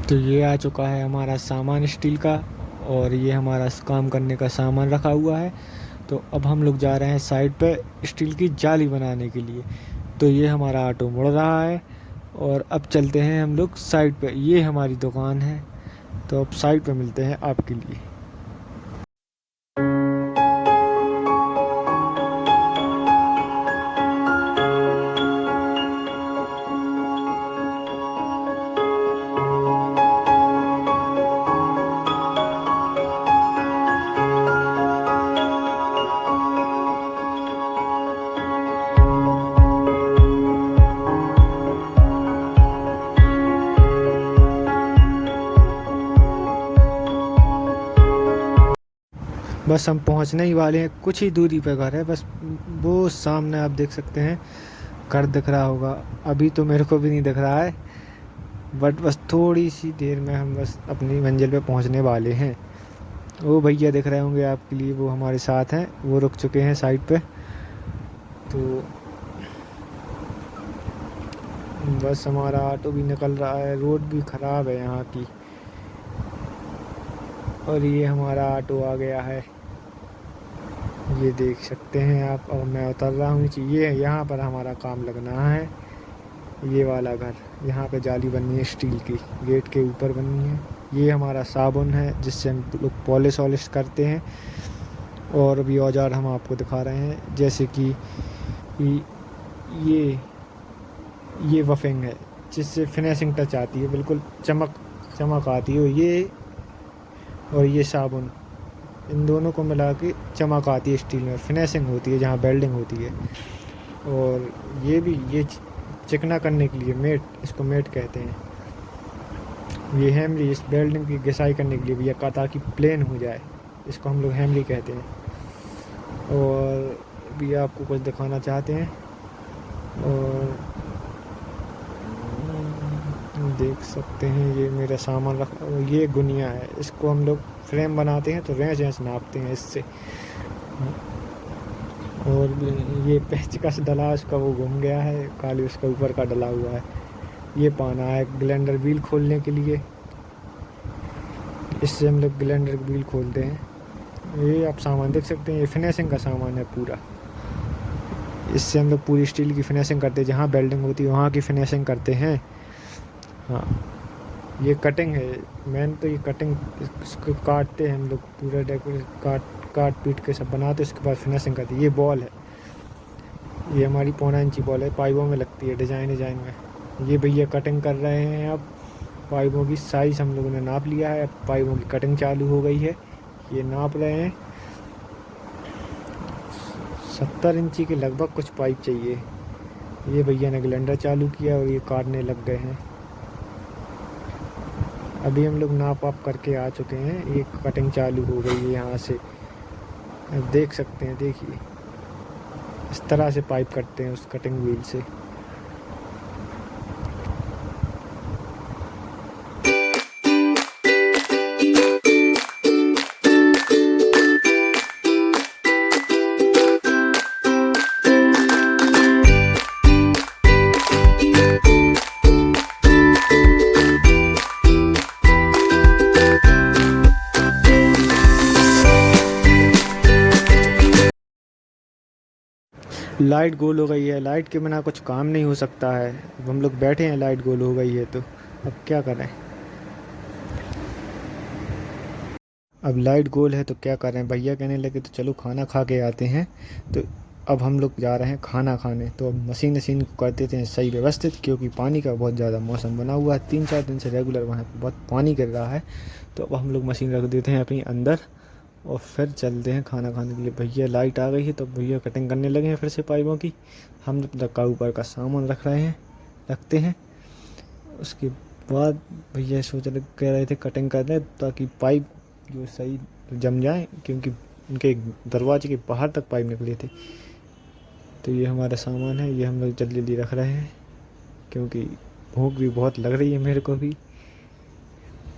तो ये आ चुका है हमारा सामान स्टील का, और ये हमारा काम करने का सामान रखा हुआ है। तो अब हम लोग जा रहे हैं साइड पे स्टील की जाली बनाने के लिए। तो ये हमारा ऑटो मुड़ रहा है, और अब चलते हैं हम लोग साइड पे। ये हमारी दुकान है, तो अब साइड पे मिलते हैं आपके लिए। बस हम पहुंचने ही वाले हैं, कुछ ही दूरी पे घर है बस। वो सामने आप देख सकते हैं, घर दिख रहा होगा। अभी तो मेरे को भी नहीं दिख रहा है, बट बस थोड़ी सी देर में हम बस अपनी मंजिल पे पहुंचने वाले हैं। वो भैया दिख रहे होंगे आपके लिए, वो हमारे साथ हैं, वो रुक चुके हैं साइड पे। तो बस हमारा ऑटो भी निकल रहा है, रोड भी ख़राब है यहाँ की। और ये हमारा ऑटो आ गया है, ये देख सकते हैं आप। और मैं उतर रहा हूँ नीचे। ये यहाँ पर हमारा काम लगना है। ये वाला घर, यहाँ पे जाली बननी है स्टील की, गेट के ऊपर बननी है। ये हमारा साबुन है जिससे हम लोग पॉलिश वॉलिश करते हैं। और भी औजार हम आपको दिखा रहे हैं, जैसे कि ये ये वफिंग है जिससे फिनिशिंग टच आती है, बिल्कुल चमक चमक आती है। ये और ये साबुन, इन दोनों को मिला के चमक आती है स्टील में, फिनिशिंग होती है जहाँ वेल्डिंग होती है। और ये भी, ये चिकना करने के लिए मेट, इसको मेट कहते हैं। ये हेमरी, इस वेल्डिंग की घिसाई करने के लिए भी, या ताकि प्लेन हो जाए, इसको हम लोग हेमरी कहते हैं। और भी आपको कुछ दिखाना चाहते हैं। और देख सकते हैं ये मेरा सामान रखा, ये गुनिया है, इसको हम लोग फ्रेम बनाते हैं तो रेंज रेंज नापते हैं इससे। और ये पेचकस डला, उसका वो घूम गया है, खाली उसका ऊपर का डला हुआ है। ये पाना है ग्लैंडर व्हील खोलने के लिए, इससे हम लोग ग्लैंडर व्हील खोलते हैं। ये आप सामान देख सकते हैं, ये फिनिशिंग का सामान है पूरा। इससे हम लोग पूरी स्टील की फिनिशिंग करते हैं, जहाँ वेल्डिंग होती है वहाँ की फिनिशिंग करते हैं। हाँ, ये कटिंग है मेन, तो ये कटिंग, इसको काटते हैं हम लोग, पूरा डेकोरेट काट पीट के सब बनाते हैं, उसके बाद फिनिशिंग करते हैं। ये बॉल है, ये हमारी 1.25 इंची बॉल है, पाइपों में लगती है डिजाइन में। ये भैया कटिंग कर रहे हैं। अब पाइपों की साइज़ हम लोगों ने नाप लिया है, अब पाइपों की कटिंग चालू हो गई है। ये नाप रहे हैं, 70 इंची के लगभग कुछ पाइप चाहिए। ये भैया ने ग्लैंडर चालू किया और ये काटने लग गए हैं। अभी हम लोग नाप आप करके आ चुके हैं, ये कटिंग चालू हो गई है यहाँ से। अब देख सकते हैं, देखिए इस तरह से पाइप कटते हैं उस कटिंग व्हील से। लाइट गोल हो गई है, लाइट के बिना कुछ काम नहीं हो सकता है। अब हम लोग बैठे हैं, लाइट गोल हो गई है तो अब क्या करें। अब लाइट गोल है तो क्या करें, भैया कहने लगे तो चलो खाना खा के आते हैं। तो अब हम लोग जा रहे हैं खाना खाने। तो अब मशीन वशीन को करते थे सही व्यवस्थित, क्योंकि पानी का बहुत ज़्यादा मौसम बना हुआ है, 3-4 दिन से रेगुलर वहाँ पर बहुत पानी गिर रहा है। तो अब हम लोग मशीन रख देते हैं अपनी अंदर, और फिर चलते हैं खाना खाने के लिए। भैया लाइट आ गई है तो भैया कटिंग करने लगे हैं फिर से पाइपों की। हम रखा ऊपर का सामान रखते हैं। उसके बाद भैया कह रहे थे कटिंग कर दें ताकि पाइप जो सही जम जाए, क्योंकि उनके दरवाजे के बाहर तक पाइप निकले थे। तो ये हमारा सामान है, ये हम लोग जल्दी जल्दी रख रहे हैं, क्योंकि भूख भी बहुत लग रही है मेरे को भी।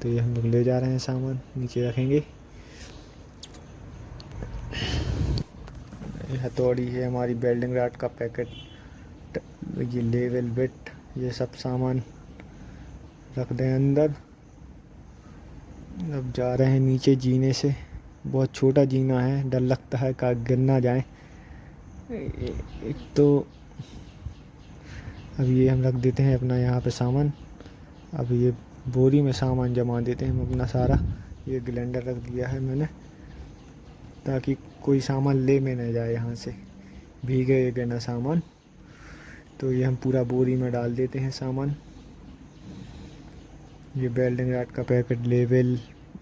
तो ये हम लोग ले जा रहे हैं, सामान नीचे रखेंगे। हथौड़ी है हमारी, वेल्डिंग रॉड का पैकेट, ये लेवल बिट, ये सब सामान रख दें अंदर। अब जा रहे हैं नीचे जीने से। बहुत छोटा जीना है, डर लगता है का गिर ना जाए। एक तो अब ये हम रख देते हैं अपना यहाँ पे सामान। अब ये बोरी में सामान जमा देते हैं हम अपना सारा। ये ग्राइंडर रख दिया है मैंने ताकि कोई सामान ले में न जाए यहाँ से, भीगेगा ना सामान। तो ये हम पूरा बोरी में डाल देते हैं सामान। ये वेल्डिंग रॉड का पैकेट, लेवल,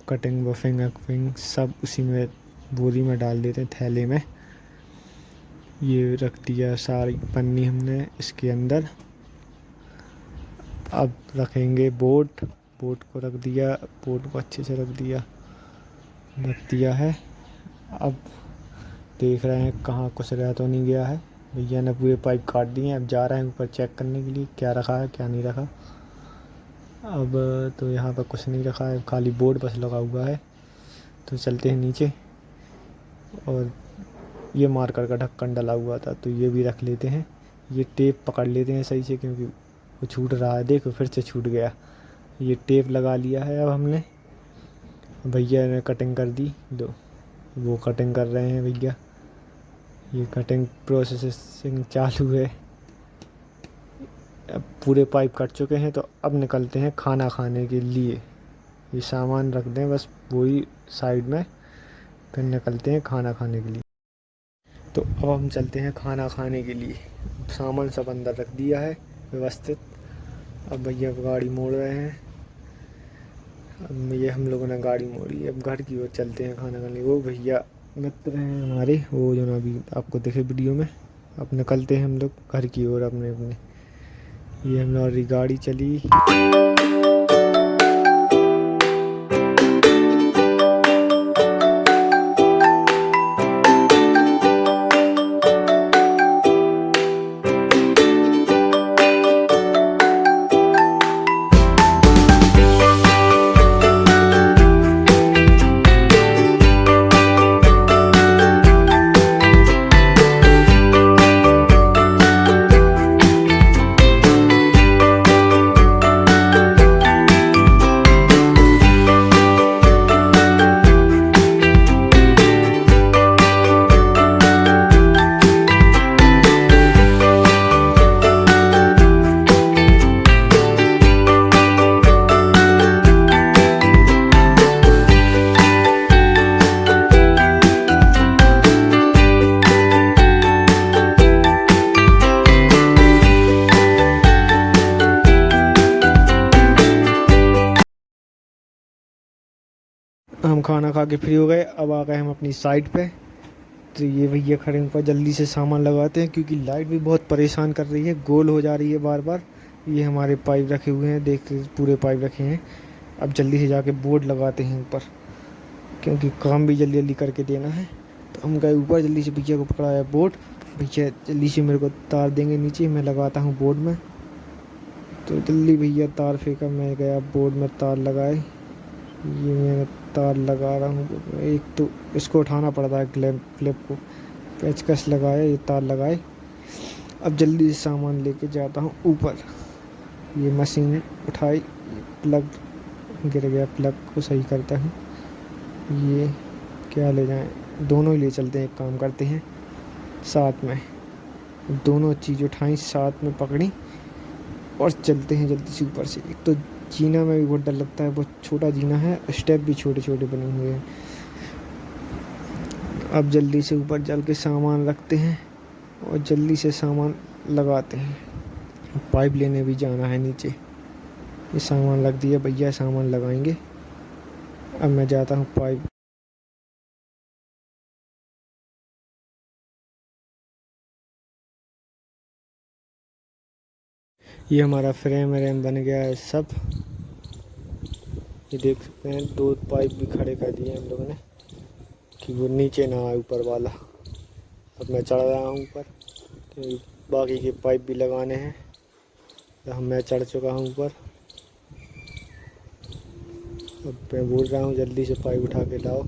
कटिंग, बफिंग अफिंग सब उसी में बोरी में डाल देते हैं, थैले में। ये रख दिया सारी पन्नी हमने इसके अंदर। अब रखेंगे बोट। बोट को रख दिया, बोट को अच्छे से रख दिया है। अब देख रहे हैं कहाँ कुछ रह तो नहीं गया है। भैया ने पूरे पाइप काट दिए हैं। अब जा रहे हैं ऊपर चेक करने के लिए क्या रखा है क्या नहीं रखा। अब तो यहाँ पर कुछ नहीं रखा है, खाली बोर्ड बस लगा हुआ है। तो चलते हैं नीचे। और ये मार्कर का ढक्कन डला हुआ था तो ये भी रख लेते हैं। ये टेप पकड़ लेते हैं सही से क्योंकि वो छूट रहा है। देखो फिर से छूट गया। ये टेप लगा लिया है अब हमने। भैया ने कटिंग कर दी, दो वो कटिंग कर रहे हैं भैया। ये कटिंग प्रोसेसिंग चालू है। अब पूरे पाइप कट चुके हैं तो अब निकलते हैं खाना खाने के लिए। ये सामान रख दें बस वही साइड में, फिर निकलते हैं खाना खाने के लिए। तो अब हम चलते हैं खाना खाने के लिए। सामान सब अंदर रख दिया है व्यवस्थित। अब भैया गाड़ी मोड़ रहे हैं। अब ये हम लोगों ने गाड़ी मोड़ी। अब घर की ओर चलते हैं खाना खाने। वो भैया मित्र हैं हमारे, वो जो ना अभी आपको दिखे वीडियो में। अब निकलते हैं हम लोग घर की ओर अपने अपने। ये हमारी गाड़ी चली। हम खाना खा के फ्री हो गए। अब आ गए हम अपनी साइड पे। तो ये भैया खड़े ऊपर, जल्दी से सामान लगाते हैं क्योंकि लाइट भी बहुत परेशान कर रही है, गोल हो जा रही है बार बार। ये हमारे पाइप रखे हुए हैं, देख पूरे पाइप रखे हैं। अब जल्दी से जाके बोर्ड लगाते हैं ऊपर क्योंकि काम भी जल्दी जल्दी करके देना है। तो हम गए ऊपर, जल्दी से भैया को पकड़ाया बोर्ड। भैया जल्दी से मेरे को तार देंगे नीचे, मैं लगाता हूँ बोर्ड में। तो जल्दी भैया तार फेंका, मैं गया बोर्ड में तार लगाए। ये मैं तार लगा रहा हूँ। एक तो इसको उठाना पड़ता है, क्लिप को पेचकस लगाए, ये तार लगाए। अब जल्दी से सामान लेके जाता हूँ ऊपर। ये मशीन उठाई, प्लग गिर गया, प्लग को सही करता हूँ। ये क्या ले जाएं, दोनों ही ले चलते हैं। एक काम करते हैं साथ में, दोनों चीज़ उठाई साथ में पकड़ी और चलते हैं जल्दी से ऊपर से। एक तो जीना में भी बहुत डर लगता है, बहुत छोटा जीना है, स्टेप भी छोटे छोटे बने हुए हैं। अब जल्दी से ऊपर चल के सामान रखते हैं और जल्दी से सामान लगाते हैं। पाइप लेने भी जाना है नीचे। ये सामान रख दिया, भैया सामान लगाएंगे। अब मैं जाता हूँ पाइप। ये हमारा फ्रेम व्रेम बन गया है सब। ये देख सकते हैं, 2 पाइप भी खड़े कर दिए हम लोगों ने कि वो नीचे ना आए ऊपर वाला। अब मैं चढ़ रहा हूँ ऊपर, तो बाकी के पाइप भी लगाने हैं। तो मैं चढ़ चुका हूँ ऊपर। अब मैं बोल रहा हूँ जल्दी से पाइप उठा के लाओ।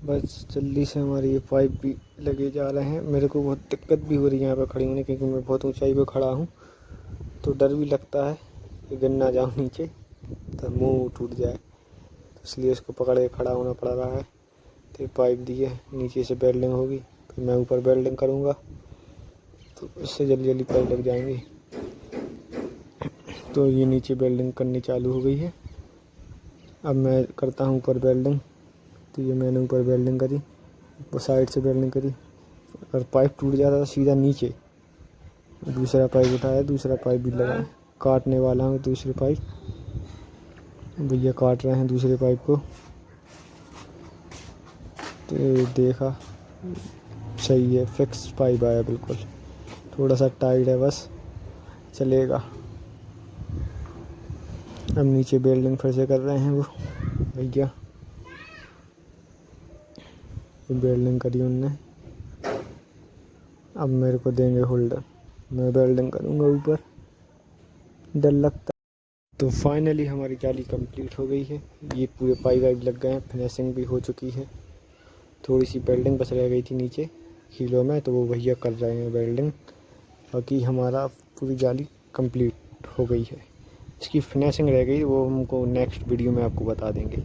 बस जल्दी से हमारी ये पाइप भी लगे जा रहे हैं। मेरे को बहुत दिक्कत भी हो रही है यहाँ पे खड़ी होने, क्योंकि मैं बहुत ऊंचाई पे खड़ा हूँ, तो डर भी लगता है कि गिर ना जाऊँ नीचे तो मुंह टूट जाए, तो इसलिए इसको पकड़ के खड़ा होना पड़ रहा है। तो ये पाइप दी है, नीचे से वेल्डिंग होगी, फिर मैं ऊपर वेल्डिंग करूँगा, तो इससे जल्दी जल्दी पाइप लग जाएंगी। तो ये नीचे वेल्डिंग करनी चालू हो गई है। अब मैं करता हूँ ऊपर वेल्डिंग। तो ये मैंने ऊपर वेल्डिंग करी, वो साइड से वेल्डिंग करी, और पाइप टूट जाता था सीधा नीचे। दूसरा पाइप उठाया, दूसरा पाइप भी लगाया, काटने वाला हूँ दूसरी पाइप। भैया काट रहे हैं दूसरे पाइप को। तो देखा सही है, फिक्स पाइप आया बिल्कुल, थोड़ा सा टाइट है बस, चलेगा। अब नीचे वेल्डिंग फिर से कर रहे हैं वो भैया, वेल्डिंग करी उनने। अब मेरे को देंगे होल्डर, मैं वेल्डिंग करूँगा ऊपर, डर लगता। तो फाइनली हमारी जाली कंप्लीट हो गई है। ये पूरे पाइप वाइप लग गए हैं, फिनिशिंग भी हो चुकी है। थोड़ी सी वेल्डिंग बस रह गई थी नीचे कीलों में, तो वो भैया कर रहे हैं वेल्डिंग। बाकी हमारा पूरी जाली कंप्लीट हो गई है। इसकी फिनिशिंग रह गई, वो हमको नेक्स्ट वीडियो में आपको बता देंगे।